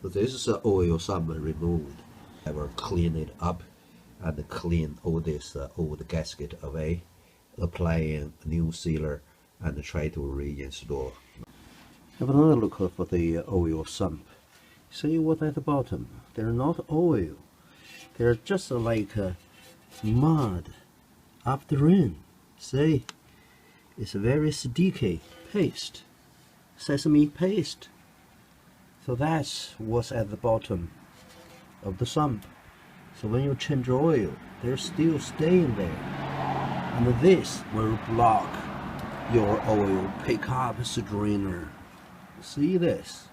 So this is the oil sump removed. I will clean it up and clean all this old gasket away, applying new sealer and try to reinstall. Have another look for the oil sump. See what at the bottom? They're not oil. They're just like mud after rain. See? It's very sticky paste, sesame paste. So that's what's at the bottom of the sump. So when you change oil, they're still staying there. And this will block your oil pickup strainer. See this?